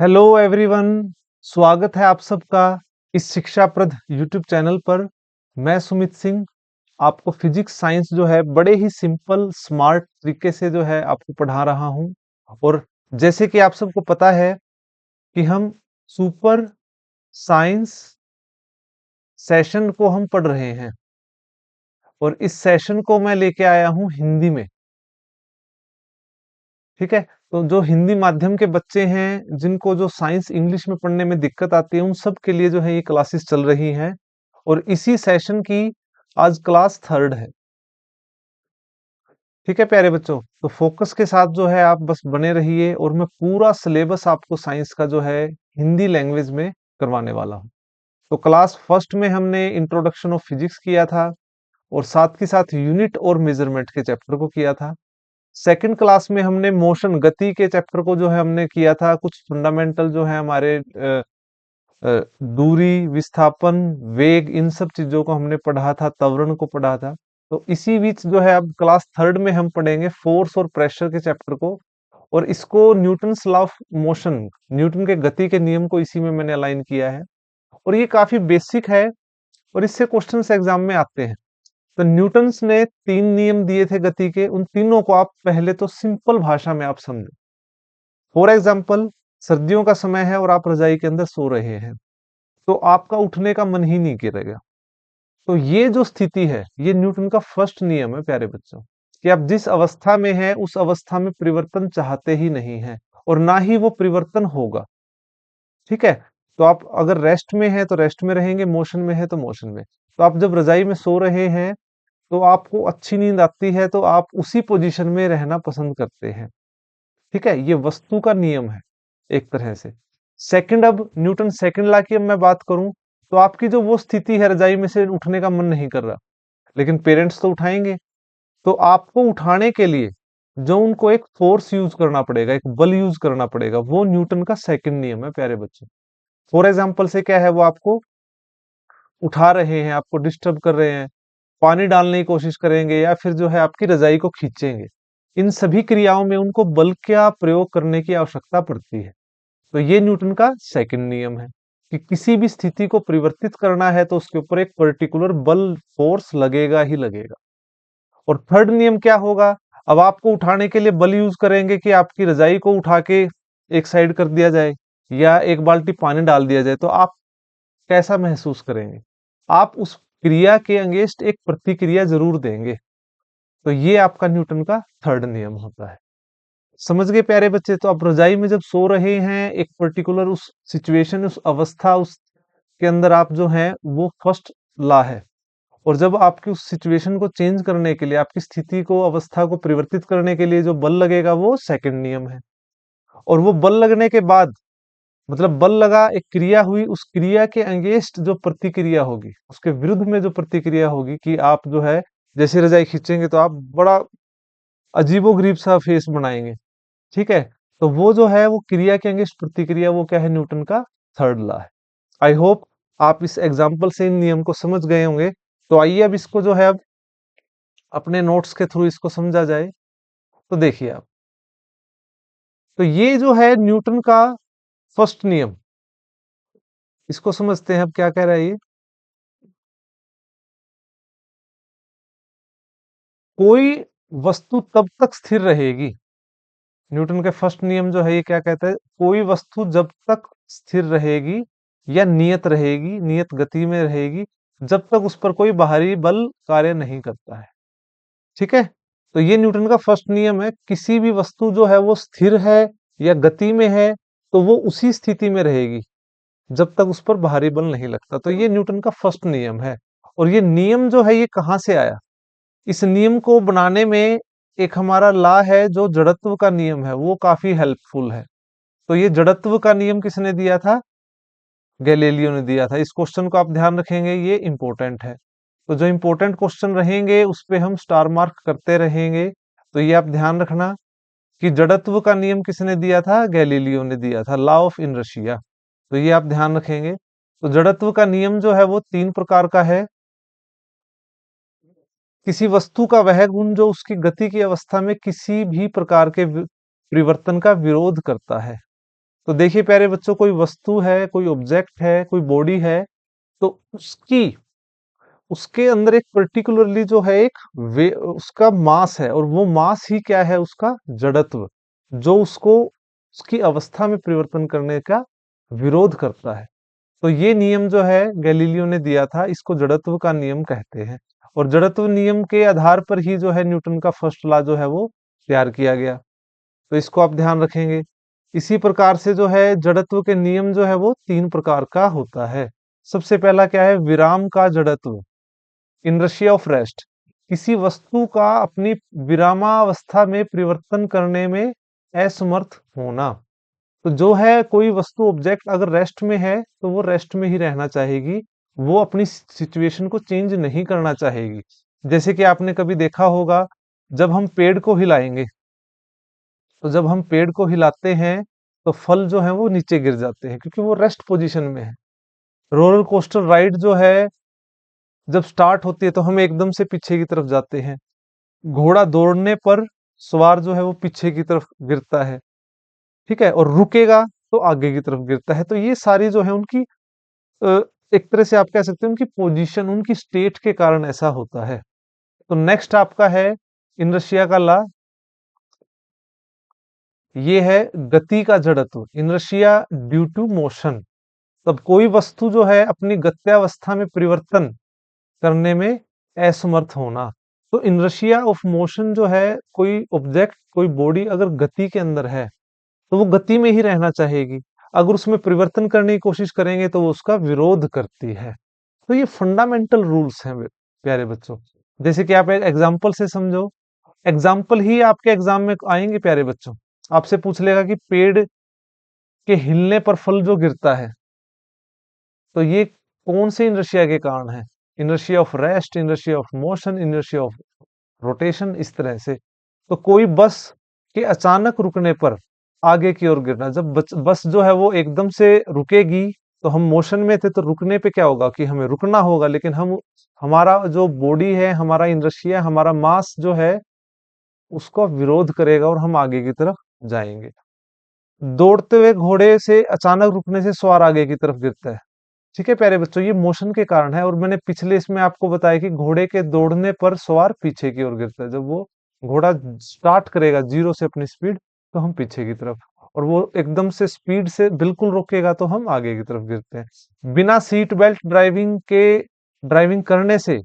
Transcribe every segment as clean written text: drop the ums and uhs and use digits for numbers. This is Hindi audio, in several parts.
Hello everyone. स्वागत है आप सबका इस शिक्षाप्रद यूट्यूब चैनल पर। मैं सुमित सिंह आपको फिजिक्स साइंस जो है बड़े ही सिंपल स्मार्ट तरीके से जो है आपको पढ़ा रहा हूं। और जैसे कि आप सबको पता है कि हम सुपर साइंस सेशन को हम पढ़ रहे हैं और इस सेशन को मैं लेके आया हूं हिंदी में। ठीक है, तो जो हिंदी माध्यम के बच्चे हैं जिनको जो साइंस इंग्लिश में पढ़ने में दिक्कत आती है उन सब के लिए जो है ये क्लासेस चल रही हैं। और इसी सेशन की आज क्लास थर्ड है। ठीक है प्यारे बच्चों, तो फोकस के साथ जो है आप बस बने रहिए और मैं पूरा सिलेबस आपको साइंस का जो है हिंदी लैंग्वेज में करवाने वाला हूँ। तो क्लास फर्स्ट में हमने इंट्रोडक्शन ऑफ फिजिक्स किया था और साथ के साथ यूनिट और मेजरमेंट के चैप्टर को किया था। सेकंड क्लास में हमने मोशन गति के चैप्टर को जो है हमने किया था। कुछ फंडामेंटल जो है हमारे दूरी, विस्थापन, वेग, इन सब चीजों को हमने पढ़ा था, त्वरण को पढ़ा था। तो इसी बीच जो है अब क्लास थर्ड में हम पढ़ेंगे फोर्स और प्रेशर के चैप्टर को। और इसको Newton's law of motion, Newton के गति के नियम को इसी में मैंने अलाइन किया है। और ये काफी बेसिक है और इससे क्वेश्चंस एग्जाम में आते हैं। तो न्यूटन्स ने तीन नियम दिए थे गति के, उन तीनों को आप पहले तो सिंपल भाषा में आप समझो। फॉर एग्जाम्पल, सर्दियों का समय है और आप रजाई के अंदर सो रहे हैं, तो आपका उठने का मन ही नहीं करेगा। तो ये जो स्थिति है ये न्यूटन का फर्स्ट नियम है प्यारे बच्चों, कि आप जिस अवस्था में हैं उस अवस्था में परिवर्तन चाहते ही नहीं है और ना ही वो परिवर्तन होगा। ठीक है, तो आप अगर रेस्ट में है तो रेस्ट में रहेंगे, मोशन में है तो मोशन में। तो आप जब रजाई में सो रहे हैं तो आपको अच्छी नींद आती है तो आप उसी पोजीशन में रहना पसंद करते हैं। ठीक है, ये वस्तु का नियम है एक तरह से। सेकंड, अब न्यूटन सेकंड लॉ की अब मैं बात करूं तो आपकी जो वो स्थिति है, रजाई में से उठने का मन नहीं कर रहा, लेकिन पेरेंट्स तो उठाएंगे। तो आपको उठाने के लिए जो उनको एक फोर्स यूज करना पड़ेगा, एक बल यूज करना पड़ेगा, वो न्यूटन का सेकंड नियम है प्यारे बच्चों। फॉर एग्जाम्पल से क्या है, वो आपको उठा रहे हैं, आपको डिस्टर्ब कर रहे हैं, पानी डालने की कोशिश करेंगे या फिर जो है आपकी रजाई को खींचेंगे। इन सभी क्रियाओं में उनको बल का प्रयोग करने की आवश्यकता पड़ती है। तो ये न्यूटन का सेकंड नियम है कि किसी भी स्थिति को परिवर्तित करना है तो उसके ऊपर एक पर्टिकुलर बल, फोर्स लगेगा ही लगेगा। और थर्ड नियम क्या होगा, अब आपको उठाने के लिए बल यूज करेंगे कि आपकी रजाई को उठा के एक साइड कर दिया जाए या एक बाल्टी पानी डाल दिया जाए, तो आप कैसा महसूस करेंगे? आप उस क्रिया के अगेंस्ट एक प्रतिक्रिया जरूर देंगे। तो ये आपका न्यूटन का थर्ड नियम होता है। समझ गए प्यारे बच्चे? तो आप रजाई में जब सो रहे हैं, एक पर्टिकुलर उस सिचुएशन, उस अवस्था, उस के अंदर आप जो हैं वो फर्स्ट लॉ है। और जब आपकी उस सिचुएशन को चेंज करने के लिए, आपकी स्थिति को, अवस्था को परिवर्तित करने के लिए जो बल लगेगा वो सेकंड नियम है। और वो बल लगने के बाद, मतलब बल लगा, एक क्रिया हुई, उस क्रिया के अगेंस्ट जो प्रतिक्रिया होगी, उसके विरुद्ध में जो प्रतिक्रिया होगी कि आप जो है जैसे रजाई खींचेंगे तो आप बड़ा अजीबोगरीब सा फेस बनाएंगे। ठीक है, तो वो जो है वो क्रिया के अगेंस्ट प्रतिक्रिया, वो क्या है? न्यूटन का थर्ड लॉ है। आई होप आप इस एग्जाम्पल से इन नियम को समझ गए होंगे। तो आइए अब इसको जो है अब अपने नोट्स के थ्रू इसको समझा जाए। तो देखिए आप, तो ये जो है न्यूटन का फर्स्ट नियम, इसको समझते हैं अब क्या कह रहा है ये। कोई वस्तु तब तक स्थिर रहेगी, न्यूटन के फर्स्ट नियम जो है ये क्या कहता है, कोई वस्तु जब तक स्थिर रहेगी या नियत रहेगी, नियत गति में रहेगी, जब तक उस पर कोई बाहरी बल कार्य नहीं करता है। ठीक है, तो ये न्यूटन का फर्स्ट नियम है। किसी भी वस्तु जो है वो स्थिर है या गति में है तो वो उसी स्थिति में रहेगी जब तक उस पर बाहरी बल नहीं लगता। तो ये न्यूटन का फर्स्ट नियम है। और ये नियम जो है ये कहाँ से आया? इस नियम को बनाने में एक हमारा लॉ है जो जड़त्व का नियम है, वो काफी हेल्पफुल है। तो ये जड़त्व का नियम किसने दिया था? गैलीलियो ने दिया था। इस क्वेश्चन को आप ध्यान रखेंगे, ये इंपॉर्टेंट है। तो जो इंपॉर्टेंट क्वेश्चन रहेंगे उस पे हम स्टार मार्क करते रहेंगे। तो ये आप ध्यान रखना कि जड़त्व का नियम किसने दिया था? गैलीलियो ने दिया था, लॉ ऑफ इनर्शिया। तो ये आप ध्यान रखेंगे। तो जड़त्व का नियम जो है वो तीन प्रकार का है। किसी वस्तु का वह गुण जो उसकी गति की अवस्था में किसी भी प्रकार के परिवर्तन का विरोध करता है। तो देखिए प्यारे बच्चों, कोई वस्तु है, कोई ऑब्जेक्ट है, कोई बॉडी है, तो उसकी उसके अंदर एक पर्टिकुलरली जो है एक वे उसका मास है, और वो मास ही क्या है, उसका जड़त्व, जो उसको उसकी अवस्था में परिवर्तन करने का विरोध करता है। तो ये नियम जो है गैलीलियो ने दिया था, इसको जड़त्व का नियम कहते हैं। और जड़त्व नियम के आधार पर ही जो है न्यूटन का फर्स्ट लॉ जो है वो तैयार किया गया। तो इसको आप ध्यान रखेंगे। इसी प्रकार से जो है जड़त्व के नियम जो है वो तीन प्रकार का होता है। सबसे पहला क्या है, विराम का जड़त्व, इनर्शिया ऑफ रेस्ट। किसी वस्तु का अपनी विरामावस्था में परिवर्तन करने में असमर्थ होना। तो जो है कोई वस्तु ऑब्जेक्ट अगर रेस्ट में है तो वो रेस्ट में ही रहना चाहेगी, वो अपनी सिचुएशन को चेंज नहीं करना चाहेगी। जैसे कि आपने कभी देखा होगा, जब हम पेड़ को हिलाएंगे, तो जब हम पेड़ को हिलाते हैं तो फल जो है वो नीचे गिर जाते हैं, क्योंकि वो रेस्ट पोजीशन में है। रोलर कोस्टर राइड जो है जब स्टार्ट होती है तो हम एकदम से पीछे की तरफ जाते हैं। घोड़ा दौड़ने पर सवार जो है वो पीछे की तरफ गिरता है, ठीक है, और रुकेगा तो आगे की तरफ गिरता है। तो ये सारी जो है उनकी अ, एक तरह से आप कह सकते हैं उनकी पोजीशन, उनकी स्टेट के कारण ऐसा होता है। तो नेक्स्ट आपका है इनर्शिया का लॉ। ये है गति का जड़त्व, इनर्शिया ड्यू टू मोशन। तब कोई वस्तु जो है अपनी गत्यावस्था में परिवर्तन करने में असमर्थ होना। तो इनर्शिया ऑफ मोशन जो है, कोई ऑब्जेक्ट, कोई बॉडी अगर गति के अंदर है तो वो गति में ही रहना चाहेगी। अगर उसमें परिवर्तन करने की कोशिश करेंगे तो वो उसका विरोध करती है। तो ये फंडामेंटल रूल्स हैं प्यारे बच्चों। जैसे कि आप एक एग्जाम्पल से समझो, एग्जाम्पल ही आपके एग्जाम में आएंगे प्यारे बच्चों। आपसे पूछ लेगा कि पेड़ के हिलने पर फल जो गिरता है, तो ये कौन से इनर्शिया के कारण है? Inertia of rest, inertia of motion, inertia of rotation, इस तरह से। तो कोई बस के अचानक रुकने पर आगे की ओर गिरना, जब बस जो है वो एकदम से रुकेगी, तो हम मोशन में थे, तो रुकने पे क्या होगा कि हमें रुकना होगा, लेकिन हम हमारा जो बॉडी है, हमारा इनर्शिया, हमारा मास जो है उसका विरोध करेगा और हम आगे की तरफ जाएंगे। दौड़ते हुए घोड़े से अचानक रुकने से सवार आगे की तरफ गिरता है। ठीक है प्यारे बच्चों, ये मोशन के कारण है। और मैंने पिछले इसमें आपको बताया कि घोड़े के दौड़ने पर सवार पीछे की ओर गिरता है। जब वो घोड़ा स्टार्ट करेगा जीरो से अपनी स्पीड, तो हम पीछे की तरफ, और वो एकदम से स्पीड से बिल्कुल रोकेगा तो हम आगे की तरफ गिरते हैं। बिना सीट बेल्ट ड्राइविंग करने से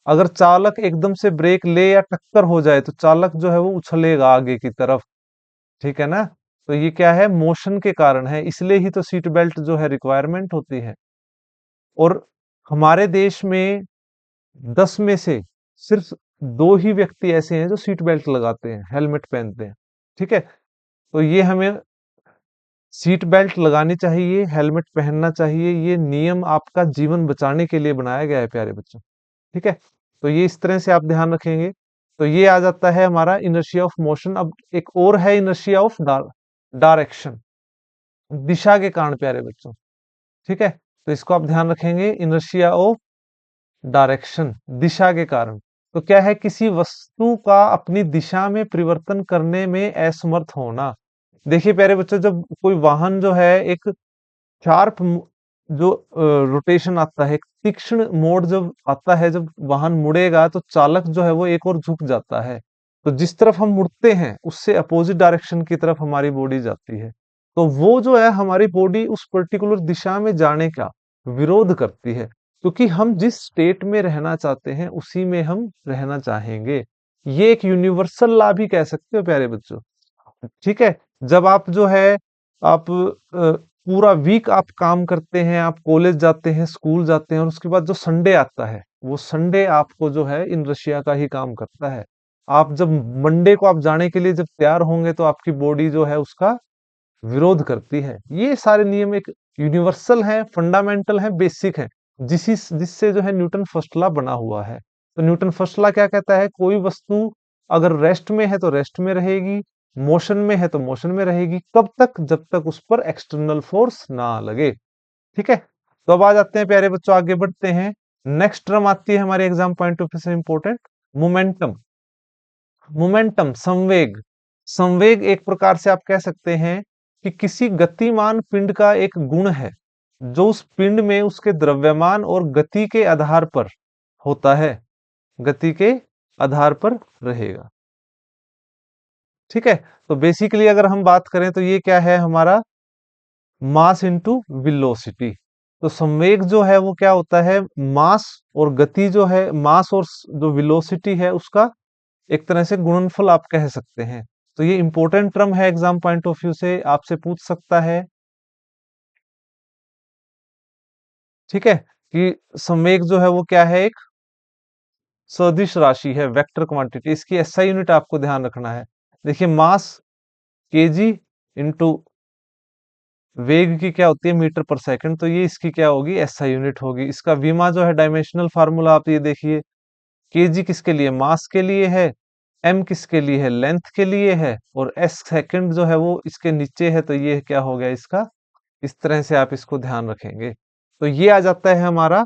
अगर चालक एकदम से ब्रेक ले या टक्कर हो जाए, तो चालक जो है वो उछलेगा आगे की तरफ। ठीक है ना? तो ये क्या है, मोशन के कारण है, इसलिए ही तो सीट बेल्ट जो है रिक्वायरमेंट होती है। और हमारे देश में 10 में से सिर्फ 2 ही व्यक्ति ऐसे हैं जो सीट बेल्ट लगाते हैं, हेलमेट पहनते हैं। ठीक है? तो ये हमें सीट बेल्ट लगानी चाहिए, हेलमेट पहनना चाहिए। ये नियम आपका जीवन बचाने के लिए बनाया गया है प्यारे बच्चों। ठीक है? तो ये इस तरह से आप ध्यान रखेंगे। तो ये आ जाता है हमारा इनर्शिया ऑफ मोशन। अब एक और है इनर्शिया ऑफ डायरेक्शन, दिशा के कारण प्यारे बच्चों। ठीक है? तो इसको आप ध्यान रखेंगे, इनर्शिया ऑफ डायरेक्शन, दिशा के कारण। तो क्या है, किसी वस्तु का अपनी दिशा में परिवर्तन करने में असमर्थ होना। देखिए प्यारे बच्चों, जब कोई वाहन जो है एक शार्प जो रोटेशन आता है, एक तीक्ष्ण मोड़ जब आता है, जब वाहन मुड़ेगा तो चालक जो है वो एक और झुक जाता है। तो जिस तरफ हम मुड़ते हैं उससे अपोजिट डायरेक्शन की तरफ हमारी बॉडी जाती है। तो वो जो है हमारी बॉडी उस पर्टिकुलर दिशा में जाने का विरोध करती है, क्योंकि हम जिस स्टेट में रहना चाहते हैं उसी में हम रहना चाहेंगे। ये एक यूनिवर्सल लॉ भी कह सकते हो प्यारे बच्चों। ठीक है? जब आप जो है आप पूरा वीक आप काम करते हैं, आप कॉलेज जाते हैं, स्कूल जाते हैं, और उसके बाद जो संडे आता है, वो संडे आपको जो है इन रशिया का ही काम करता है। आप जब मंडे को आप जाने के लिए जब तैयार होंगे, तो आपकी बॉडी जो है उसका विरोध करती है। ये सारे नियम एक यूनिवर्सल है, फंडामेंटल है, बेसिक है, जिससे जो है न्यूटन फर्स्ट लॉ बना हुआ है। तो न्यूटन फर्स्ट लॉ क्या कहता है, कोई वस्तु अगर रेस्ट में है तो रेस्ट में रहेगी, मोशन में है तो मोशन में रहेगी। कब तक? जब तक उस पर एक्सटर्नल फोर्स ना लगे। ठीक है? तो अब आ जाते हैं प्यारे बच्चों, आगे बढ़ते हैं। नेक्स्ट टर्म आती है हमारे एग्जाम पॉइंट ऑफ व्यू से इंपॉर्टेंट, मोमेंटम। मोमेंटम, संवेग। संवेग एक प्रकार से आप कह सकते हैं कि किसी गतिमान पिंड का एक गुण है जो उस पिंड में उसके द्रव्यमान और गति के आधार पर होता है, गति के आधार पर रहेगा। ठीक है, तो बेसिकली अगर हम बात करें तो ये क्या है हमारा, मास इनटू वेलोसिटी। तो संवेग जो है वो क्या होता है, मास और गति जो है, मास और जो वेलोसिटी है उसका एक तरह से गुणनफल आप कह सकते हैं। तो ये इंपॉर्टेंट टर्म है, एग्जाम पॉइंट ऑफ व्यू से आपसे पूछ सकता है। ठीक है, कि संवेग जो है वो क्या है, एक सदिश राशि है, वेक्टर क्वांटिटी। इसकी एसआई यूनिट आपको ध्यान रखना है। देखिए मास केजी इंटू वेग की क्या होती है, मीटर पर सेकंड, तो ये इसकी क्या होगी, एसआई यूनिट होगी। इसका विमा जो है डायमेंशनल फार्मूला आप ये देखिए, केजी किसके लिए, मास के लिए है, एम किसके लिए है, लेंथ के लिए है, और एस सेकंड जो है वो इसके नीचे है, तो ये क्या हो गया इसका। इस तरह से आप इसको ध्यान रखेंगे। तो ये आ जाता है हमारा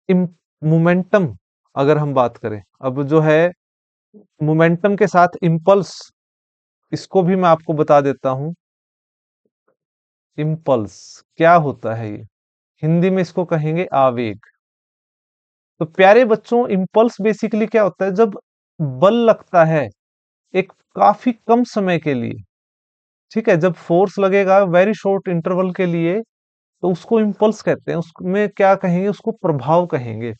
मोमेंटम। अगर हम बात करें अब जो है मोमेंटम के साथ इम्पल्स, इसको भी मैं आपको बता देता हूं। इम्पल्स क्या होता है, ये हिंदी में इसको कहेंगे आवेग। तो प्यारे बच्चों, इम्पल्स बेसिकली क्या होता है, जब बल लगता है एक काफी कम समय के लिए, ठीक है, जब फोर्स लगेगा वेरी शॉर्ट इंटरवल के लिए, तो उसको इम्पल्स कहते हैं। उसमें क्या कहेंगे, उसको प्रभाव कहेंगे।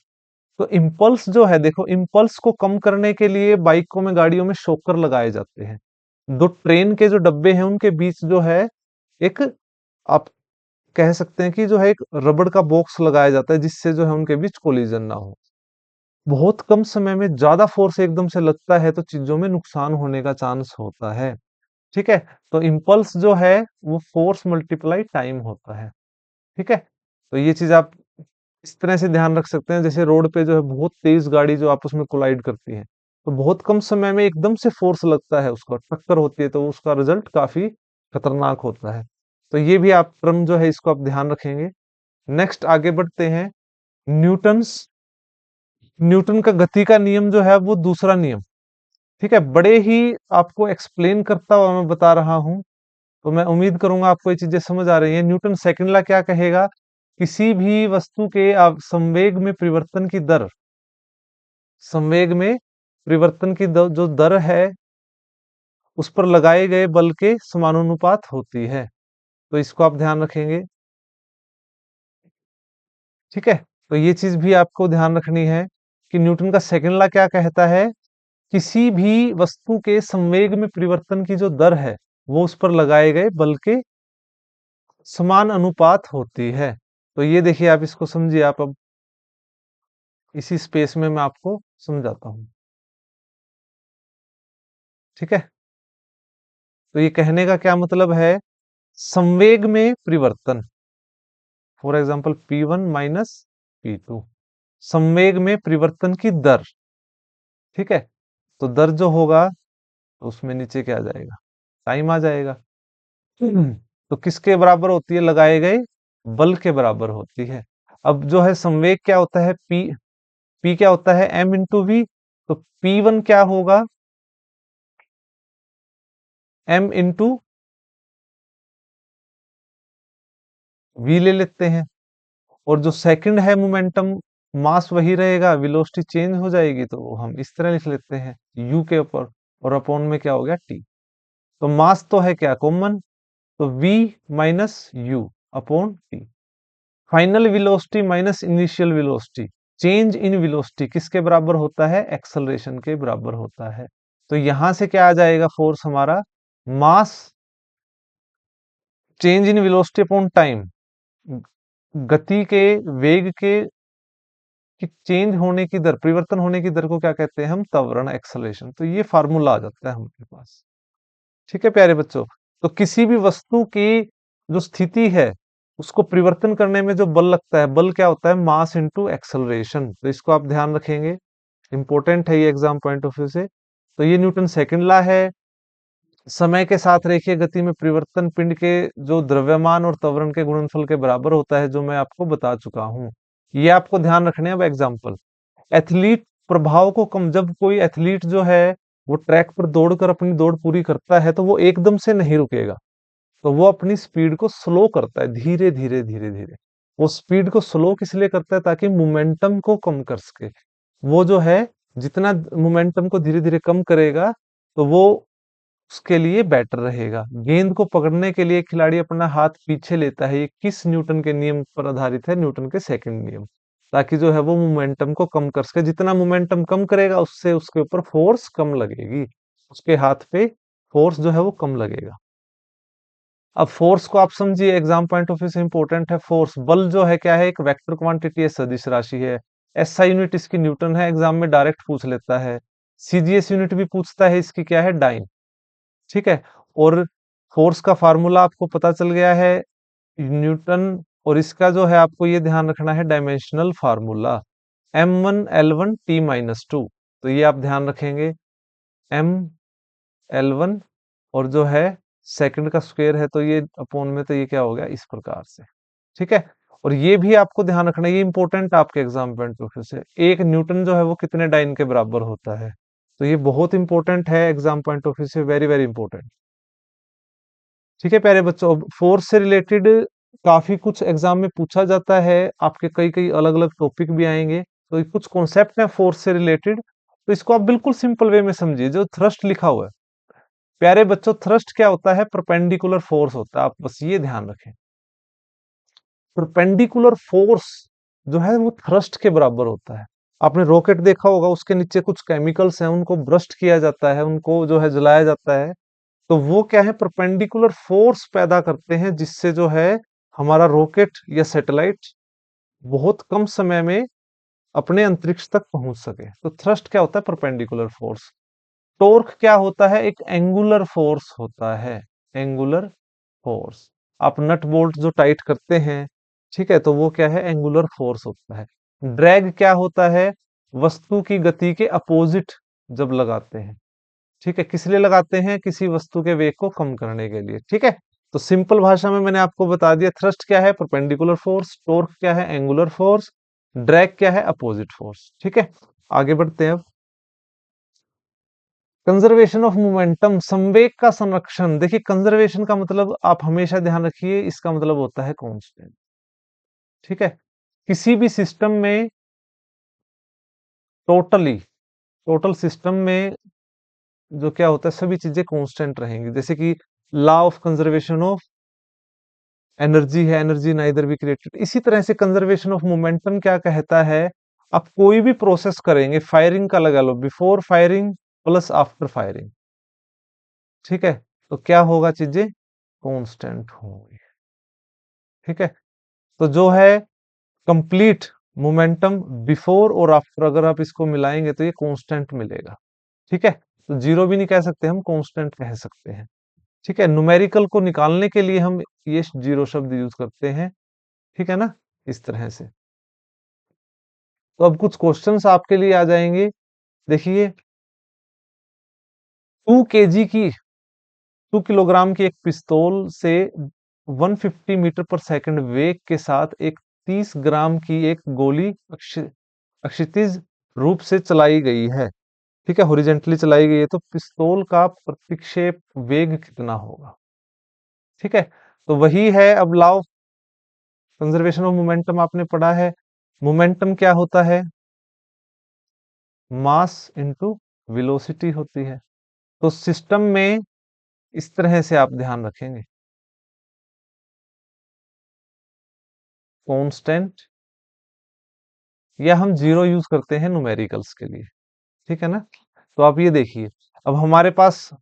तो इम्पल्स जो है, देखो इम्पल्स को कम करने के लिए बाइकों में, गाड़ियों में शॉकर लगाए जाते हैं। दो ट्रेन के जो डब्बे हैं उनके बीच जो है एक, आप कह सकते हैं कि जो है एक रबड़ का बॉक्स लगाया जाता है, जिससे जो है उनके बीच कोलिजन ना हो। बहुत कम समय में ज्यादा फोर्स एकदम से लगता है तो चीजों में नुकसान होने का चांस होता है। ठीक है, तो इम्पल्स जो है वो फोर्स मल्टीप्लाई टाइम होता है। ठीक है, तो ये चीज आप इस तरह से ध्यान रख सकते हैं। जैसे रोड पे जो है बहुत तेज गाड़ी जो आपस में कोलाइड करती है, तो बहुत कम समय में एकदम से फोर्स लगता है, उसका टक्कर होती है, तो उसका रिजल्ट काफी खतरनाक होता है। तो ये भी आप टर्म जो है इसको आप ध्यान रखेंगे। नेक्स्ट आगे बढ़ते हैं। न्यूटन्स न्यूटन का गति का नियम जो है वो दूसरा नियम। ठीक है, बड़े ही आपको एक्सप्लेन करता हुआ मैं बता रहा हूं, तो मैं उम्मीद करूंगा आपको ये चीजें समझ आ रही हैं। न्यूटन सेकंड लॉ क्या कहेगा, किसी भी वस्तु के संवेग में परिवर्तन की दर, संवेग में परिवर्तन की जो दर है उस पर लगाए गए बल के समानुपात होती है। तो इसको आप ध्यान रखेंगे। ठीक है, तो ये चीज भी आपको ध्यान रखनी है कि न्यूटन का सेकंड लॉ क्या कहता है, किसी भी वस्तु के संवेग में परिवर्तन की जो दर है वो उस पर लगाए गए बल के समान अनुपात होती है। तो ये देखिए, आप इसको समझिए। आप अब इसी स्पेस में मैं आपको समझाता हूं। ठीक है, तो ये कहने का क्या मतलब है, संवेग में परिवर्तन, for example P1 minus P2, संवेग में परिवर्तन की दर। ठीक है, तो दर जो होगा तो उसमें नीचे क्या आ जाएगा, टाइम आ जाएगा। तो किसके बराबर होती है, लगाए गए बल के बराबर होती है। अब जो है संवेग क्या होता है, पी क्या होता है, m इंटू वी। तो P1 क्या होगा, m इंटू वी ले लेते हैं। और जो सेकंड है मोमेंटम, मास वही रहेगा, वेलोसिटी चेंज हो जाएगी, तो वो हम इस तरह लिख लेते हैं u के ऊपर, और अपॉन में क्या हो गया t। तो मास तो है क्या, कॉमन, तो v minus you upon T. Final velocity minus initial velocity, change in velocity किसके बराबर होता है, एक्सेलरेशन के बराबर होता है। तो यहां से क्या आ जाएगा, फोर्स हमारा, mass change in velocity upon time, गति के, वेग के कि चेंज होने की दर, परिवर्तन होने की दर को क्या कहते हैं हम, त्वरण, एक्सेलरेशन। तो ये फार्मूला आ जाता है हमारे पास। ठीक है प्यारे बच्चों, तो किसी भी वस्तु की जो स्थिति है उसको परिवर्तन करने में जो बल लगता है, बल क्या होता है, मास इनटू एक्सेलरेशन। तो इसको आप ध्यान रखेंगे, इंपॉर्टेंट है ये एग्जाम पॉइंट ऑफ व्यू से। तो ये न्यूटन सेकंड लॉ है। समय के साथ रेखीय गति में परिवर्तन पिंड के जो द्रव्यमान और त्वरण के गुणनफल के बराबर होता है, जो मैं आपको बता चुका हूं। ये आपको ध्यान रखने हैं। अब एग्जाम्पल, एथलीट प्रभाव को कम, जब कोई एथलीट जो है वो ट्रैक पर दौड़कर अपनी दौड़ पूरी करता है तो वो एकदम से नहीं रुकेगा। तो वो अपनी स्पीड को स्लो करता है, धीरे धीरे धीरे धीरे। वो स्पीड को स्लो किस लिए करता है? ताकि मोमेंटम को कम कर सके। वो जो है, जितना मोमेंटम को धीरे धीरे कम करेगा, तो वो उसके लिए बेटर रहेगा। गेंद को पकड़ने के लिए खिलाड़ी अपना हाथ पीछे लेता है। ये किस न्यूटन के नियम पर आधारित है? न्यूटन के सेकंड नियम। ताकि जो है वो मोमेंटम को कम कर सके। जितना मोमेंटम कम करेगा, उससे उसके ऊपर फोर्स कम लगेगी। उसके हाथ पे फोर्स जो है वो कम लगेगा। अब फोर्स को आप समझिए, एग्जाम पॉइंट ऑफ व्यू से इंपॉर्टेंट है फोर्स। बल जो है क्या है? एक वेक्टर क्वांटिटी है, सदिश राशि है। एसआई यूनिट इसकी न्यूटन है, एग्जाम में डायरेक्ट पूछ लेता है। सीजीएस यूनिट भी पूछता है, इसकी क्या है? डाइन। ठीक है। और फोर्स का फार्मूला आपको पता चल गया है, न्यूटन। और इसका जो है आपको ये ध्यान रखना है, डायमेंशनल फार्मूला M1L1T-2। तो ये आप ध्यान रखेंगे, M L1, और जो है सेकंड का स्क्वायर है, तो ये अपॉन में, तो ये क्या हो गया? इस प्रकार से। ठीक है। और ये भी आपको ध्यान रखना है, ये इंपॉर्टेंट आपके एग्जाम पॉइंट ऑफ व्यू से। एक न्यूटन जो है वो कितने डाइन के बराबर होता है? तो ये बहुत इंपॉर्टेंट है एग्जाम पॉइंट ऑफ व्यू से, वेरी वेरी इंपॉर्टेंट। ठीक है प्यारे बच्चों, अब फोर्स से रिलेटेड काफी कुछ एग्जाम में पूछा जाता है। आपके कई कई अलग अलग टॉपिक भी आएंगे। तो ये कुछ कॉन्सेप्ट हैं फोर्स से रिलेटेड, तो इसको आप बिल्कुल सिंपल वे में समझिए। जो थ्रस्ट लिखा हुआ है प्यारे बच्चों, थ्रस्ट क्या होता है? परपेंडिकुलर फोर्स होता है। आप बस ये ध्यान रखें, परपेंडिकुलर फोर्स जो है वो थ्रस्ट के बराबर होता है। आपने रॉकेट देखा होगा, उसके नीचे कुछ केमिकल्स हैं, उनको ब्रस्ट किया जाता है, उनको जो है जलाया जाता है। तो वो क्या है? परपेंडिकुलर फोर्स पैदा करते हैं, जिससे जो है हमारा रॉकेट या सैटेलाइट बहुत कम समय में अपने अंतरिक्ष तक पहुंच सके। तो थ्रस्ट क्या होता है? Perpendicular force. टॉर्क क्या होता है? एक एंगुलर फोर्स होता है, एंगुलर फोर्स। आप नट बोल्ट जो टाइट करते हैं, ठीक है, तो वो क्या है? एंगुलर फोर्स होता है। ड्रैग क्या होता है? वस्तु की गति के अपोजिट जब लगाते हैं। ठीक है, किस लिए लगाते हैं? किसी वस्तु के वेग को कम करने के लिए। ठीक है। तो सिंपल भाषा में मैंने आपको बता दिया, थ्रस्ट क्या है? Perpendicular force. टॉर्क क्या है? Angular force. ड्रैग क्या है? Opposite force. ठीक है। आगे बढ़ते हैं अब। कंजर्वेशन ऑफ मोमेंटम, संवेग का संरक्षण। देखिए, कंजर्वेशन का मतलब आप हमेशा ध्यान रखिए, इसका मतलब होता है कांस्टेंट। ठीक है। किसी भी सिस्टम में टोटली, टोटल सिस्टम में जो क्या होता है, सभी चीजें कांस्टेंट रहेंगी। जैसे कि law of conservation of energy है, एनर्जी नाइदर बी क्रिएटेड। इसी तरह से कंजर्वेशन ऑफ मोमेंटम क्या कहता है? आप कोई भी प्रोसेस करेंगे, फायरिंग का लगा लो, before firing plus after firing, ठीक है, तो क्या होगा? चीजें कांस्टेंट होंगी। ठीक है। तो जो है कंप्लीट मोमेंटम बिफोर और आफ्टर, अगर आप इसको मिलाएंगे तो ये कांस्टेंट मिलेगा। ठीक है। तो जीरो भी नहीं कह सकते, हम कांस्टेंट कह सकते हैं। ठीक है। न्यूमेरिकल को निकालने के लिए हम ये जीरो शब्द यूज करते हैं। ठीक है ना, इस तरह से। तो अब कुछ क्वेश्चंस आपके लिए आ जाएंगे। देखिए, 2 kg की, 2 किलोग्राम की एक पिस्तौल से 150 मीटर पर सेकंड वेग के साथ एक 30 ग्राम की एक गोली क्षितिज रूप से चलाई गई है। ठीक है, हॉरिजेंटली चलाई गई है, तो पिस्तौल का प्रतिक्षेप वेग कितना होगा? ठीक है। तो वही है, अब law of conservation of momentum आपने पढ़ा है। मोमेंटम क्या होता है? मास इनटू वेलोसिटी होती है। तो सिस्टम में इस तरह से आप ध्यान रखेंगे, कांस्टेंट, या हम जीरो यूज करते हैं न्यूमेरिकल्स के लिए। ठीक है ना। तो आप ये देखिए, अब हमारे पास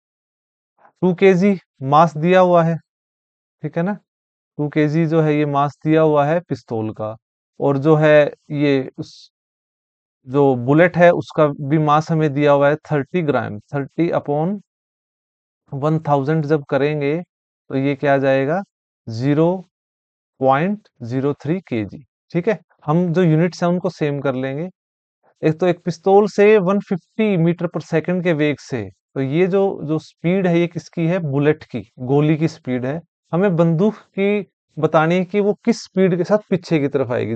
2 kg मास दिया हुआ है। ठीक है ना, 2 kg जो है ये मास दिया हुआ है पिस्तौल का। और जो है ये उस जो बुलेट है उसका भी मास हमें दिया हुआ है 30 ग्राम। 30/1000 जब करेंगे तो ये क्या आ जाएगा? 0.03 kg। ठीक है। हम जो यूनिट्स हैं उनको सेम कर लेंगे। एक तो एक पिस्तौल से 150 मीटर पर सेकंड के वेग से, तो ये जो जो स्पीड है ये किसकी है? बुलेट की, गोली की स्पीड है। हमें बंदूक की बतानी है कि वो किस स्पीड के साथ पीछे की तरफ आएगी।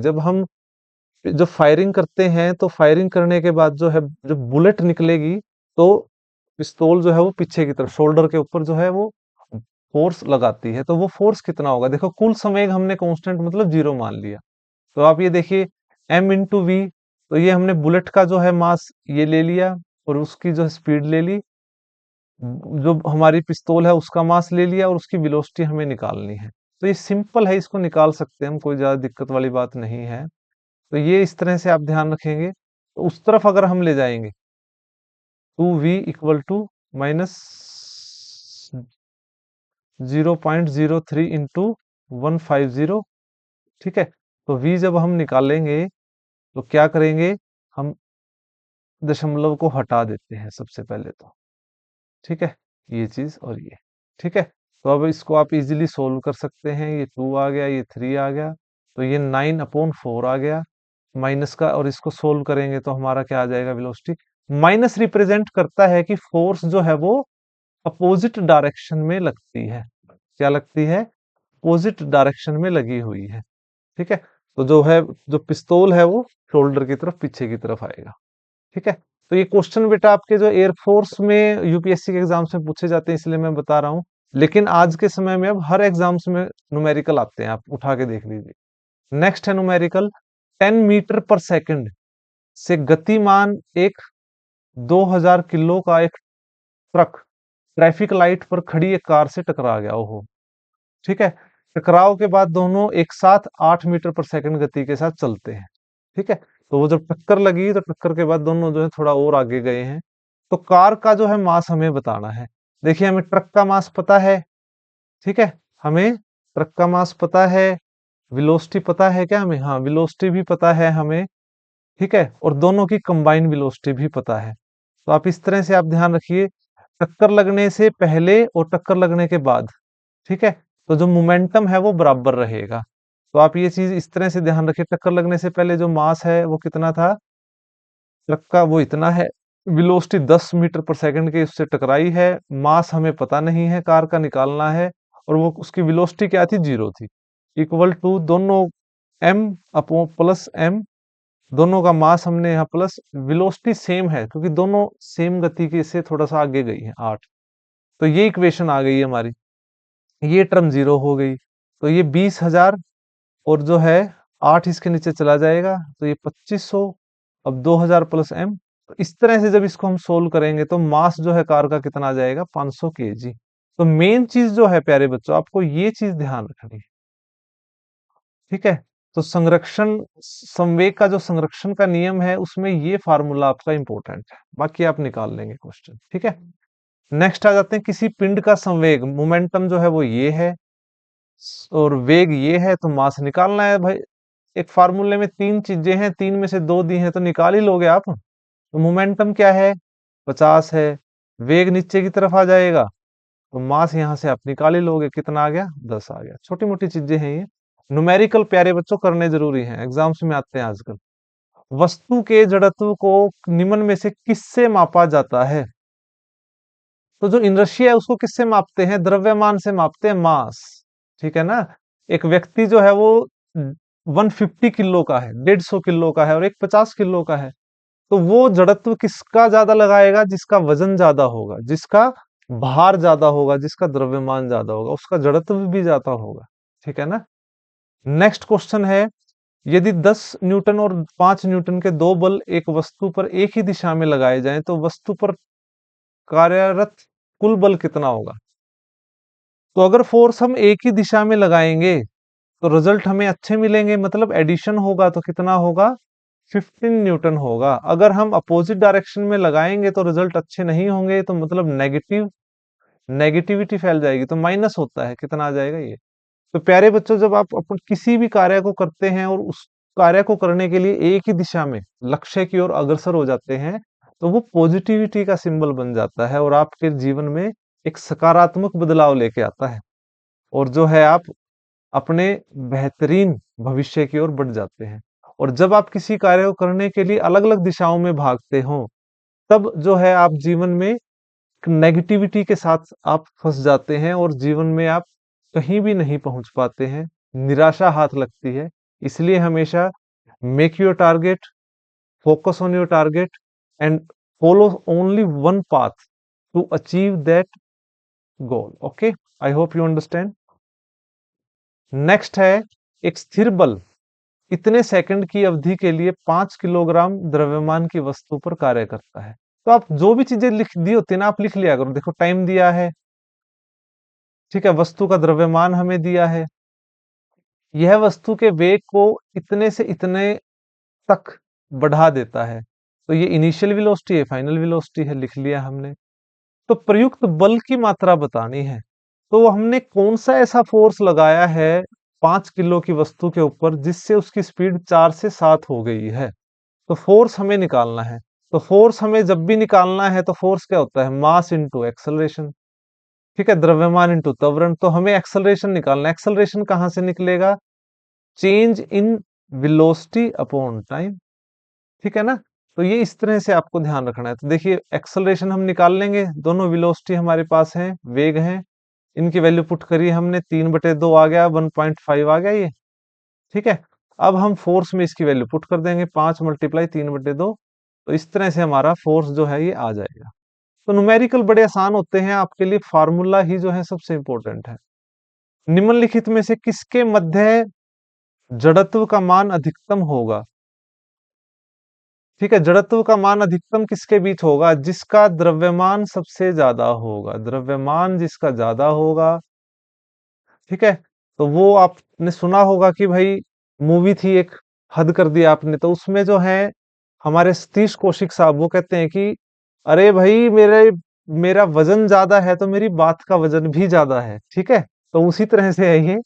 जब फायरिंग करते हैं तो फायरिंग करने के बाद जो है, जब बुलेट निकलेगी, तो पिस्तौल जो है वो पीछे की तरफ, शोल्डर के ऊपर जो है वो फोर्स लगाती है, तो वो फोर्स कितना होगा? देखो कुल संवेग हमने कांस्टेंट मतलब जीरो मान लिया। तो आप ये देखिए m इंटू वी, तो ये हमने बुलेट का जो है मास ये ले लिया और उसकी जो स्पीड ले ली, जो हमारी पिस्तौल है उसका मास ले लिया और उसकी वेलोसिटी हमें निकालनी है। तो ये सिंपल है, इसको निकाल सकते हैं हम, कोई ज्यादा दिक्कत वाली बात नहीं है। तो ये इस तरह से आप ध्यान रखेंगे। तो उस तरफ अगर हम ले जाएंगे 2v equal to minus 0.03 into 150। ठीक है, तो v जब हम निकालेंगे तो क्या करेंगे, हम दशमलव को हटा देते हैं सबसे पहले तो। ठीक है, ये चीज और ये। ठीक है, तो अब इसको आप इजीली सोल्व कर सकते हैं। ये 2 आ गया, ये 3 आ गया, तो ये 9/4 आ गया माइनस का, और इसको सोल्व करेंगे तो हमारा क्या आ जाएगा, वेलोसिटी। माइनस रिप्रेजेंट करता है कि फोर्स जो है वो अपोजिट डायरेक्शन में लगती है। क्या लगती है? अपोजिट डायरेक्शन में लगी हुई है। ठीक है, तो जो है, जो पिस्तौल है वो शोल्डर की तरफ, पीछे की तरफ आएगा। ठीक है, तो ये क्वेश्चन बेटा आपके जो एयरफोर्स में यूपीएससी के एग्जाम्स में पूछे जाते हैं, इसलिए मैं बता रहा हूँ। लेकिन आज के समय में अब हर एग्जाम्स में न्यूमेरिकल आते हैं, आप उठा के देख लीजिए। नेक्स्ट है न्यूमेरिकल। 10 मीटर पर सेकंड से गतिमान एक 2000 किलो का एक ट्रक ट्रैफिक लाइट पर खड़ी एक कार से टकरा गया। ओहो। ठीक है, टकराव के बाद दोनों एक साथ 8 मीटर पर सेकंड गति के साथ चलते हैं। ठीक है, तो वो जब टक्कर लगी तो टक्कर के बाद दोनों जो है थोड़ा और आगे गए हैं। तो कार का जो है मास हमें बताना है। देखिए हमें ट्रक का मास पता है। ठीक है, हमें ट्रक का मास पता है, वेलोसिटी पता है क्या हमें? हाँ, वेलोसिटी भी पता है हमें। ठीक है, और दोनों की कंबाइंड वेलोसिटी भी पता है। तो आप इस तरह से आप ध्यान रखिए, टक्कर लगने से पहले और टक्कर लगने के बाद, ठीक है, तो जो मोमेंटम है वो बराबर रहेगा। तो आप ये चीज इस तरह से ध्यान रखिए, टक्कर लगने से पहले जो मास है वो कितना था ट्रक का, वो इतना है। वेलोसिटी 10 मीटर पर सेकंड के उससे टकराई है। मास हमें पता नहीं है, कार का निकालना है। और वो उसकी वेलोसिटी क्या थी? जीरो थी। इक्वल टू दोनों m अपो प्लस m, दोनों का मास हमने यहाँ प्लस, वेलोसिटी सेम है क्योंकि दोनों सेम गति के से थोड़ा सा आगे गई है 8। तो ये इक्वेशन आ गई हमारी, ये टर्म जीरो हो गई। तो ये 20,000 और जो है 8 इसके नीचे चला जाएगा, तो ये 2500। अब 2000 प्लस m, तो इस तरह से जब इसको हम सोल्व करेंगे तो मास जो है कार का कितना आ जाएगा? 500 केजी। तो मेन चीज जो है प्यारे बच्चों, आपको ये चीज ध्यान रखनी है। ठीक है, तो संरक्षण संवेग का जो संरक्षण का नियम है उसमें ये फार्मूला आपका इंपॉर्टेंट है, बाकी आप निकाल लेंगे क्वेश्चन। ठीक है, नेक्स्ट आ जाते हैं, किसी पिंड का संवेग, मोमेंटम जो है वो ये है और वेग ये है, तो मास निकालना है भाई। एक फार्मूले में तीन चीजें हैं, तीन में से दो दी हैं तो निकाल ही लोगे आप। तो मोमेंटम क्या है? 50 है। वेग नीचे की तरफ आ जाएगा, तो मास यहां से आप निकाल ही लोगे, कितना आ गया? 10 आ गया। छोटी मोटी चीजें हैं ये, न्यूमेरिकल प्यारे बच्चों करने जरूरी हैं, एग्जाम्स में आते हैं आजकल। वस्तु के जड़त्व को निम्न में से किससे मापा जाता है? तो जो इनर्शिया है उसको किससे मापते हैं? द्रव्यमान से मापते हैं, मास। ठीक है ना? एक व्यक्ति जो है वो 150 किलो का है, 150 किलो का है, और एक 50 किलो का है। तो वो जड़त्व किसका ज्यादा लगाएगा? जिसका वजन ज्यादा होगा, जिसका भार ज्यादा होगा, जिसका द्रव्यमान ज्यादा होगा, उसका जड़त्व भी ज्यादा होगा। ठीक है ना? नेक्स्ट क्वेश्चन है, यदि 10 न्यूटन और 5 न्यूटन के दो बल एक वस्तु पर एक ही दिशा में लगाए जाएं तो वस्तु पर कार्यरत कुल बल कितना होगा? तो अगर फोर्स हम एक ही दिशा में लगाएंगे तो रिजल्ट हमें अच्छे मिलेंगे, मतलब एडिशन होगा तो कितना होगा? 15 न्यूटन होगा। अगर हम अपोजिट डायरेक्शन में लगाएंगे तो रिजल्ट अच्छे नहीं होंगे, तो मतलब नेगेटिविटी फैल जाएगी, तो माइनस होता है, कितना आ जाएगा ये। तो प्यारे बच्चों, जब आप अपन किसी भी कार्य को करते हैं और उस कार्य को करने के लिए एक ही दिशा में लक्ष्य की ओर अग्रसर हो जाते हैं, तो वो पॉजिटिविटी का सिंबल बन जाता है और आपके जीवन में एक सकारात्मक बदलाव लेके आता है। और जो है आप अपने बेहतरीन भविष्य की ओर बढ़ जाते हैं। और जब आप किसी कार्य को करने के लिए अलग अलग दिशाओं में भागते हो, तब जो है आप जीवन में नेगेटिविटी के साथ आप फंस जाते हैं और जीवन में आप कहीं भी नहीं पहुंच पाते हैं, निराशा हाथ लगती है। इसलिए हमेशा make your target, focus on your target and follow only one path to achieve that goal. Okay. I hope you understand. Next है, एक स्थिर बल इतने सेकंड की अवधि के लिए 5 किलोग्राम द्रव्यमान की वस्तु पर कार्य करता है। तो आप जो भी चीजें लिख दी होती है ना, आप लिख लिया करो। देखो टाइम दिया है, ठीक है, वस्तु का द्रव्यमान हमें दिया है, यह वस्तु के वेग को इतने से इतने तक बढ़ा देता है। तो ये इनिशियल वेलोसिटी है, फाइनल वेलोसिटी है, लिख लिया हमने। तो प्रयुक्त बल की मात्रा बतानी है, तो हमने कौन सा ऐसा फोर्स लगाया है 5 किलो की वस्तु के ऊपर जिससे उसकी स्पीड 4 से 7 हो गई है। तो फोर्स हमें निकालना है। तो फोर्स हमें जब भी निकालना है तो फोर्स क्या होता है, मास इंटू एक्सेलरेशन, ठीक है, द्रव्यमान इंटू त्वरण। तो हमें एक्सेलरेशन निकालना है। एक्सेलरेशन कहां से निकलेगा, change in velocity upon time, ठीक है ना। तो ये इस तरह से आपको ध्यान रखना है। तो देखिए एक्सेलरेशन हम निकाल लेंगे, दोनों वेलोसिटी हमारे पास है, वेग है, इनकी वैल्यू पुट करी हमने, 3/2 आ गया, 1.5 आ गया ये, ठीक है। अब हम फोर्स में इसकी वैल्यू पुट कर देंगे, 5 × 3/2। तो इस तरह से हमारा फोर्स जो है ये आ जाएगा। तो न्यूमेरिकल बड़े आसान होते हैं, आपके लिए फार्मूला ही जो है सबसे इंपॉर्टेंट है। निम्नलिखित में से किसके मध्य जड़त्व का मान अधिकतम होगा, ठीक है, जड़त्व का मान अधिकतम किसके बीच होगा, जिसका द्रव्यमान सबसे ज्यादा होगा, द्रव्यमान जिसका ज्यादा होगा, ठीक है। तो वो आपने सुना होगा कि भाई मूवी थी एक, हद कर दिया आपने, तो उसमें जो है हमारे सतीश कौशिक साहब वो कहते हैं कि अरे भाई मेरे मेरा वजन ज्यादा है तो मेरी बात का वजन भी ज्यादा है, ठीक है। तो उसी तरह से है ये,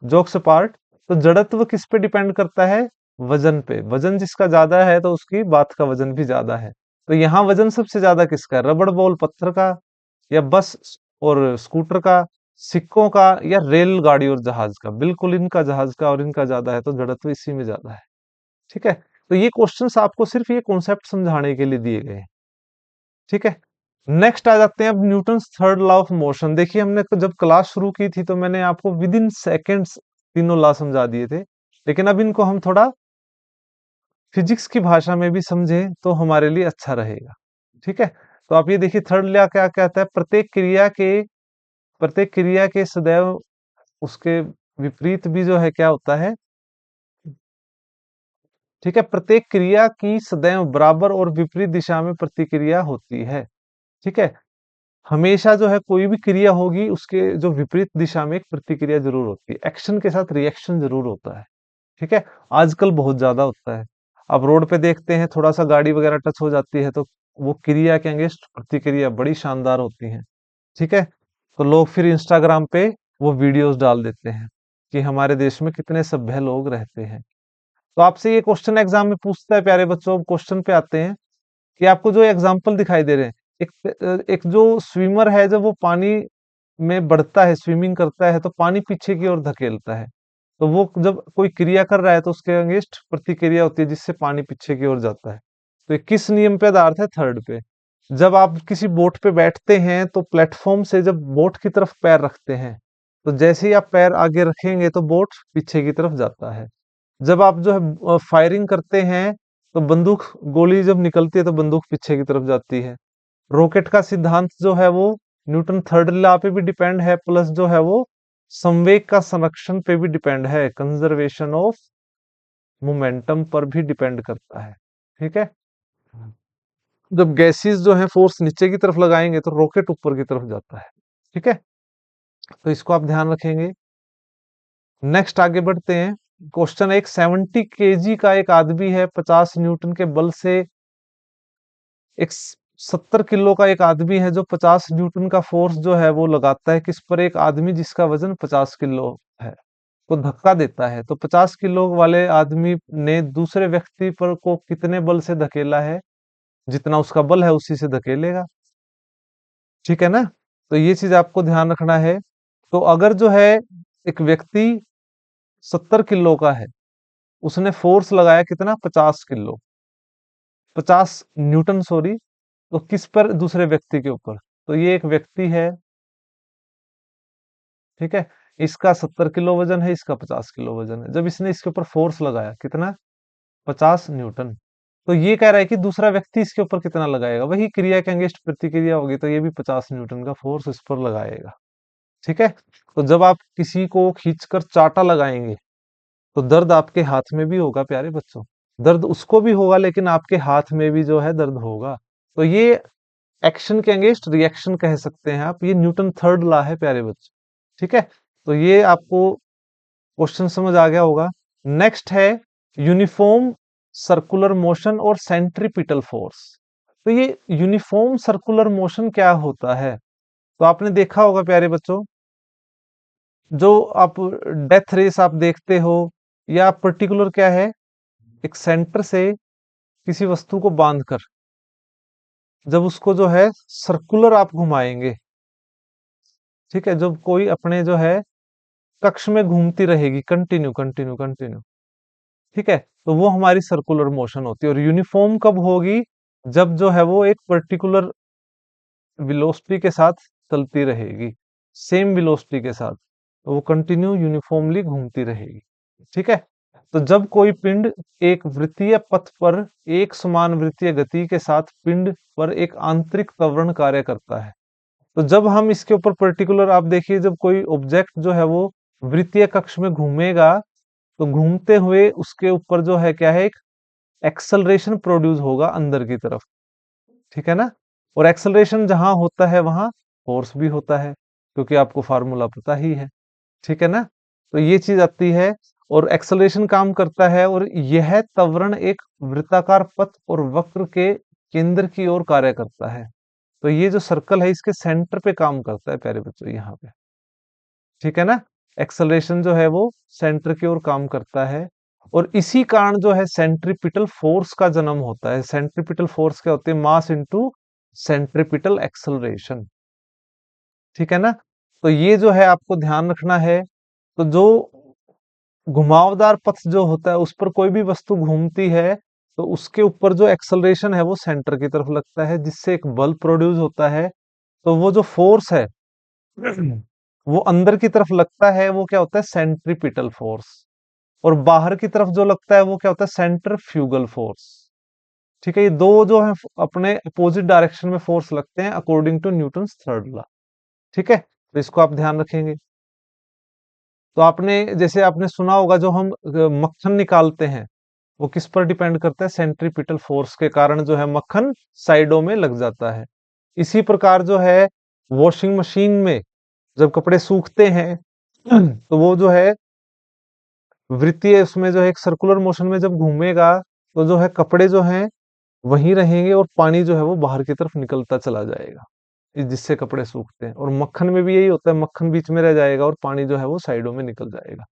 जोक्स अपार्ट। तो जड़त्व किस पे डिपेंड करता है, वजन पे। वजन जिसका ज्यादा है तो उसकी बात का वजन भी ज्यादा है। तो यहाँ वजन सबसे ज्यादा किसका है, रबड़ बॉल पत्थर का, या बस और स्कूटर का, सिक्कों का, या रेलगाड़ी और जहाज का। बिल्कुल इनका जहाज का और इनका ज्यादा है, तो जड़त्व इसी में ज्यादा है, ठीक है। तो ये क्वेश्चंस आपको सिर्फ ये कॉन्सेप्ट समझाने के लिए दिए गए हैं, ठीक है। नेक्स्ट आ जाते हैं अब Newton third law of motion. देखिए हमने जब क्लास शुरू की थी तो मैंने आपको विद इन सेकेंड्स तीनों लॉ समझा दिए थे, लेकिन अब इनको हम थोड़ा फिजिक्स की भाषा में भी समझें तो हमारे लिए अच्छा रहेगा, ठीक है। तो आप ये देखिए थर्ड लॉ क्या कहता है, प्रत्येक क्रिया के सदैव उसके विपरीत भी जो है क्या होता है, ठीक है, प्रत्येक क्रिया की सदैव बराबर और विपरीत दिशा में प्रतिक्रिया होती है, ठीक है। हमेशा जो है कोई भी क्रिया होगी उसके जो विपरीत दिशा में एक प्रतिक्रिया जरूर होती है, एक्शन के साथ रिएक्शन जरूर होता है, ठीक है। आजकल बहुत ज्यादा होता है। आप रोड पे देखते हैं थोड़ा सा गाड़ी वगैरह टच हो जाती है तो वो क्रिया के अगेंस्ट प्रतिक्रिया बड़ी शानदार होती है, ठीक है। तो लोग फिर इंस्टाग्राम पे वो वीडियोस डाल देते हैं कि हमारे देश में कितने सभ्य लोग रहते हैं। तो आपसे ये क्वेश्चन एग्जाम में पूछता है प्यारे बच्चों, क्वेश्चन पे आते हैं कि आपको जो एग्जाम्पल दिखाई दे रहे हैं, एक जो स्विमर है जब वो पानी में बढ़ता है, स्विमिंग करता है, तो पानी पीछे की ओर धकेलता है। तो वो जब कोई क्रिया कर रहा है तो उसके अगेंस्ट प्रतिक्रिया होती है जिससे पानी पीछे की ओर जाता है। तो ये किस नियम पे आधारित है, थर्ड पे। जब आप किसी बोट पे बैठते हैं तो प्लेटफॉर्म से जब बोट की तरफ पैर रखते हैं, तो जैसे ही आप पैर आगे रखेंगे तो बोट पीछे की तरफ जाता है। जब आप जो है फायरिंग करते हैं तो बंदूक, गोली जब निकलती है तो बंदूक पीछे की तरफ जाती है। रॉकेट का सिद्धांत जो है वो न्यूटन थर्ड लॉ पे भी डिपेंड है, प्लस जो है वो संवेग का संरक्षण पे भी डिपेंड है, कंजर्वेशन ऑफ मोमेंटम पर भी डिपेंड करता है, ठीक है। जब गैसेस जो है फोर्स नीचे की तरफ लगाएंगे तो रॉकेट ऊपर की तरफ जाता है, ठीक है। तो इसको आप ध्यान रखेंगे। नेक्स्ट आगे बढ़ते हैं। क्वेश्चन एक, 70 kg का एक आदमी है, 50 न्यूटन के बल से एक 70 किलो का एक आदमी है जो 50 न्यूटन का फोर्स जो है वो लगाता है किस पर, एक आदमी जिसका वजन 50 किलो है, तो धक्का देता है। तो 50 किलो वाले आदमी ने दूसरे व्यक्ति पर को कितने बल से धकेला है, जितना उसका बल है उसी से धकेलेगा, ठीक है ना। तो ये चीज आपको ध्यान रखना है। तो अगर जो है एक व्यक्ति 70 किलो का है, उसने फोर्स लगाया कितना, 50 किलो, 50 न्यूटन सॉरी, तो किस पर, दूसरे व्यक्ति के ऊपर। तो ये एक व्यक्ति है, ठीक है, इसका 70 किलो वजन है, इसका 50 किलो वजन है। जब इसने इसके ऊपर फोर्स लगाया कितना, 50 न्यूटन, तो ये कह रहा है कि दूसरा व्यक्ति इसके ऊपर कितना लगाएगा, वही क्रिया के अगेंस्ट प्रतिक्रिया होगी, तो ये भी 50 न्यूटन का फोर्स इस पर लगाएगा, ठीक है। तो जब आप किसी को खींचकर चाटा लगाएंगे तो दर्द आपके हाथ में भी होगा प्यारे बच्चों। दर्द उसको भी होगा लेकिन आपके हाथ में भी जो है दर्द होगा। तो ये एक्शन के अगेंस्ट रिएक्शन कह सकते हैं आप। ये न्यूटन थर्ड लॉ है प्यारे बच्चों। ठीक है। तो ये आपको क्वेश्चन समझ आ गया होगा। नेक्स्ट है यूनिफॉर्म सर्कुलर मोशन और सेंट्रीपिटल फोर्स। तो ये यूनिफॉर्म सर्कुलर मोशन क्या होता है? तो आपने देखा होगा प्यारे बच्चों, जो आप डेथ रेस आप देखते हो, या पर्टिकुलर क्या है, एक सेंटर से किसी वस्तु को बांधकर जब उसको जो है सर्कुलर आप घुमाएंगे, ठीक है, जब कोई अपने जो है कक्ष में घूमती रहेगी कंटिन्यू कंटिन्यू कंटिन्यू, ठीक है, तो वो हमारी सर्कुलर मोशन होती है। और यूनिफॉर्म कब होगी? जब जो है वो एक पर्टिकुलर वेलोसिटी के साथ चलती रहेगी, सेम वेलोसिटी के साथ, तो वो कंटिन्यू यूनिफॉर्मली घूमती रहेगी। ठीक है। तो जब कोई पिंड एक वृत्तीय पथ पर एक समान वृत्तीय गति के साथ पिंड पर एक आंतरिक त्वरण कार्य करता है, तो जब हम इसके ऊपर पर्टिकुलर आप देखिए, जब कोई ऑब्जेक्ट जो है वो वृत्तीय कक्ष में घूमेगा, तो घूमते हुए उसके ऊपर जो है क्या है, एक एक्सेलरेशन प्रोड्यूस होगा अंदर की तरफ। ठीक है ना। और एक्सेलरेशन जहां होता है वहां फोर्स भी होता है, क्योंकि आपको फार्मूला पता ही है। ठीक है ना। तो ये चीज आती है, और एक्सेलरेशन काम करता है, और यह त्वरण एक वृत्ताकार पथ और वक्र के केंद्र की ओर कार्य करता है। तो ये जो सर्कल है इसके सेंटर पे काम करता है प्यारे बच्चों, यहाँ पे। ठीक है ना। एक्सेलरेशन जो है वो सेंटर की ओर काम करता है, और इसी कारण जो है सेंट्रीपिटल फोर्स का जन्म होता है। सेंट्रीपिटल फोर्स क्या होती है? Mass into centripetal acceleration. ठीक है ना। तो ये जो है आपको ध्यान रखना है। तो जो घुमावदार पथ जो होता है उस पर कोई भी वस्तु घूमती है, तो उसके ऊपर जो एक्सेलरेशन है वो सेंटर की तरफ लगता है, जिससे एक बल प्रोड्यूस होता है। तो वो जो फोर्स है वो अंदर की तरफ लगता है, वो क्या होता है? Centripetal force. और बाहर की तरफ जो लगता है वो क्या होता है? Centrifugal force. ठीक है। ये दो जो है अपने अपोजिट डायरेक्शन में फोर्स लगते हैं according to Newton's third law. ठीक है। तो इसको आप ध्यान रखेंगे। तो आपने जैसे आपने सुना होगा, जो हम मक्खन निकालते हैं वो किस पर डिपेंड करता है? सेंट्रीपिटल फोर्स के कारण जो है मक्खन साइडों में लग जाता है। इसी प्रकार जो है वॉशिंग मशीन में जब कपड़े सूखते हैं तो वो जो है वृत्तीय, उसमें जो है एक सर्कुलर मोशन में जब घूमेगा, तो जो है कपड़े जो हैं वहीं रहेंगे, और पानी जो है वो बाहर की तरफ निकलता चला जाएगा, जिससे कपड़े सूखते हैं। और मक्खन में भी यही होता है, मक्खन बीच में रह जाएगा और पानी जो है वो साइडों में निकल जाएगा।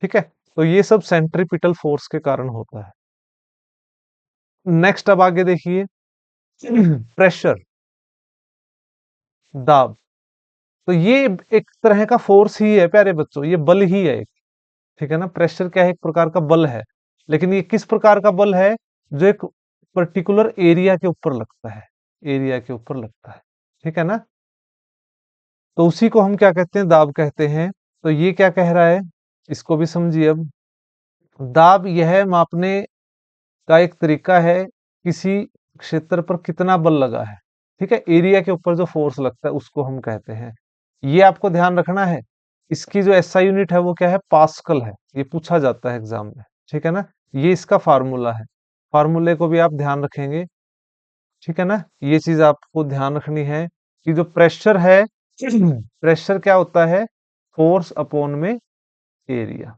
ठीक है। तो ये सब सेंट्रीपिटल फोर्स के कारण होता है। नेक्स्ट अब आगे देखिए प्रेशर, दाब। तो ये एक तरह का फोर्स ही है प्यारे बच्चों, ये बल ही है एक। ठीक है ना। प्रेशर क्या है? एक प्रकार का बल है। लेकिन ये किस प्रकार का बल है? जो एक पर्टिकुलर एरिया के ऊपर लगता है, एरिया के ऊपर लगता है। ठीक है ना। तो उसी को हम क्या कहते हैं? दाब कहते हैं। तो ये क्या कह रहा है, इसको भी समझिए अब। दाब यह मापने का एक तरीका है किसी क्षेत्र पर कितना बल लगा है। ठीक है। एरिया के ऊपर जो फोर्स लगता है उसको हम कहते हैं। ये आपको ध्यान रखना है। इसकी जो एसआई यूनिट है वो क्या है? पास्कल है। ये पूछा जाता है एग्जाम में। ठीक है ना। ये इसका फार्मूला है। फार्मूले को भी आप ध्यान रखेंगे। ठीक है ना। ये चीज आपको ध्यान रखनी है कि जो प्रेशर है प्रेशर क्या होता है? फोर्स अपॉन में एरिया।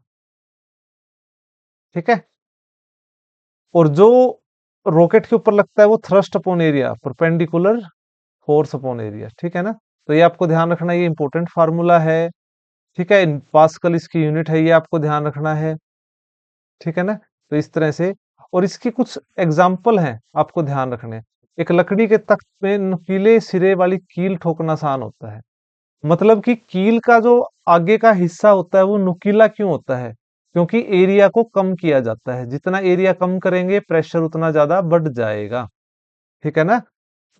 ठीक है। और जो रॉकेट के ऊपर लगता है वो thrust upon area, perpendicular force upon area. ठीक है ना। तो ये आपको ध्यान रखना है, ये इंपॉर्टेंट फार्मूला है। ठीक है। पास्कल इसकी यूनिट है, ये आपको ध्यान रखना है। ठीक है ना। तो इस तरह से, और इसकी कुछ एग्जाम्पल हैं आपको ध्यान रखने। एक लकड़ी के तख्त में नुकीले सिरे वाली कील ठोकना आसान होता है। मतलब कि कील का जो आगे का हिस्सा होता है वो नुकीला क्यों होता है? क्योंकि एरिया को कम किया जाता है। जितना एरिया कम करेंगे प्रेशर उतना ज्यादा बढ़ जाएगा। ठीक है ना।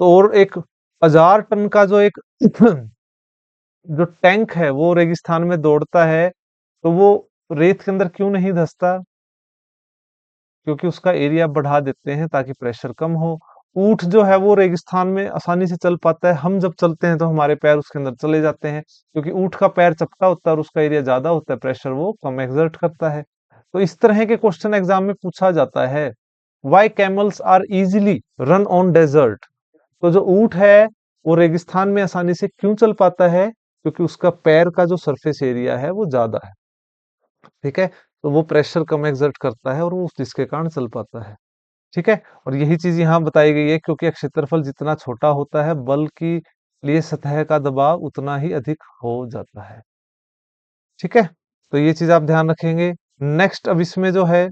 तो और एक 1000 टन का जो एक जो टैंक है वो रेगिस्तान में दौड़ता है, तो वो रेत के अंदर क्यों नहीं धंसता? क्योंकि उसका एरिया बढ़ा देते हैं ताकि प्रेशर कम हो। ऊंट जो है वो रेगिस्तान में आसानी से चल पाता है, हम जब चलते हैं तो हमारे पैर उसके अंदर चले जाते हैं, क्योंकि ऊंट का पैर चपटा होता है और उसका एरिया ज्यादा होता है, प्रेशर वो कम एक्सर्ट करता है। तो इस तरह के क्वेश्चन एग्जाम में पूछा जाता है। Why camels are easily run on desert. तो जो ऊंट है वो रेगिस्तान में आसानी से क्यों चल पाता है, क्योंकि उसका पैर का जो सरफेस एरिया है वो ज्यादा है। ठीक है, तो वो प्रेशर कम एक्सर्ट करता है और वो जिसके कारण चल पाता है। ठीक है, और यही चीज यहाँ बताई गई है, क्योंकि क्षेत्रफल जितना छोटा होता है बल की लिए सतह का दबाव उतना ही अधिक हो जाता है। ठीक है, तो ये चीज आप ध्यान रखेंगे। नेक्स्ट अब इसमें जो है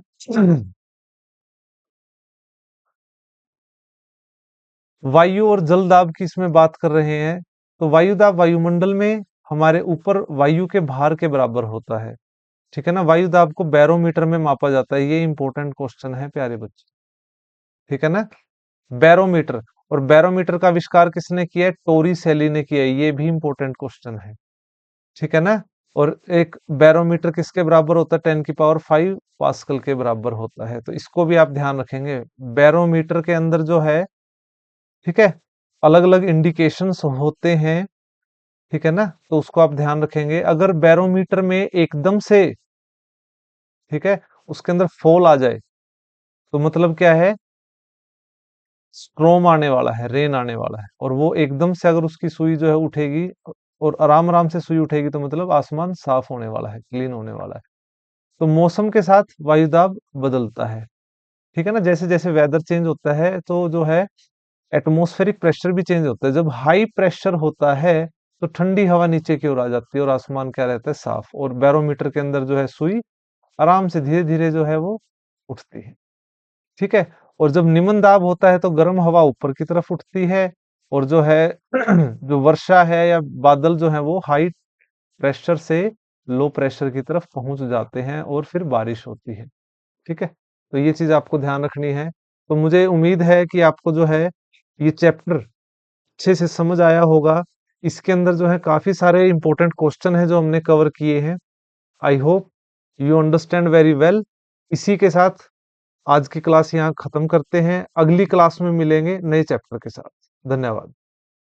वायु और जल दाब की इसमें बात कर रहे हैं। तो वायु दाब वायुमंडल में हमारे ऊपर वायु के भार के बराबर होता है। ठीक है ना, वायु दाब को बैरोमीटर में मापा जाता है, ये इंपॉर्टेंट क्वेश्चन है प्यारे बच्चे। ठीक है ना, बैरोमीटर। और बैरोमीटर का आविष्कार किसने किया है, टोरी सेली ने किया है, ये भी इंपॉर्टेंट क्वेश्चन है। ठीक है ना, और एक बैरोमीटर किसके बराबर होता है, 10⁵ पास्कल के बराबर होता है, तो इसको भी आप ध्यान रखेंगे। बैरोमीटर के अंदर जो है, ठीक है, अलग अलग इंडिकेशंस होते हैं। ठीक है ना, तो उसको आप ध्यान रखेंगे। अगर बैरोमीटर में एकदम से, ठीक है, उसके अंदर फॉल आ जाए तो मतलब क्या है, स्ट्रोम आने वाला है, रेन आने वाला है। और वो एकदम से अगर उसकी सुई जो है उठेगी और आराम आराम से सुई उठेगी तो मतलब आसमान साफ होने वाला है, क्लीन होने वाला है। तो मौसम के साथ वायुदाब बदलता है। ठीक है ना, जैसे जैसे वेदर चेंज होता है तो जो है एटमॉस्फेरिक प्रेशर भी चेंज होता है। जब हाई प्रेशर होता है तो ठंडी हवा नीचे की ओर आ जाती है और आसमान क्या रहता है, साफ, और बैरोमीटर के अंदर जो है सुई आराम से धीरे धीरे जो है वो उठती है। ठीक है, और जब निम्न दाब होता है तो गर्म हवा ऊपर की तरफ उठती है, और जो है जो वर्षा है या बादल जो है वो हाई प्रेशर से लो प्रेशर की तरफ पहुंच जाते हैं और फिर बारिश होती है। ठीक है, तो ये चीज आपको ध्यान रखनी है। तो मुझे उम्मीद है कि आपको जो है ये चैप्टर अच्छे से समझ आया होगा। इसके अंदर जो है काफी सारे इंपॉर्टेंट क्वेश्चन है जो हमने कवर किए हैं। आई hope you understand very well. इसी के साथ आज की क्लास यहाँ खत्म करते हैं, अगली क्लास में मिलेंगे नए चैप्टर के साथ। धन्यवाद।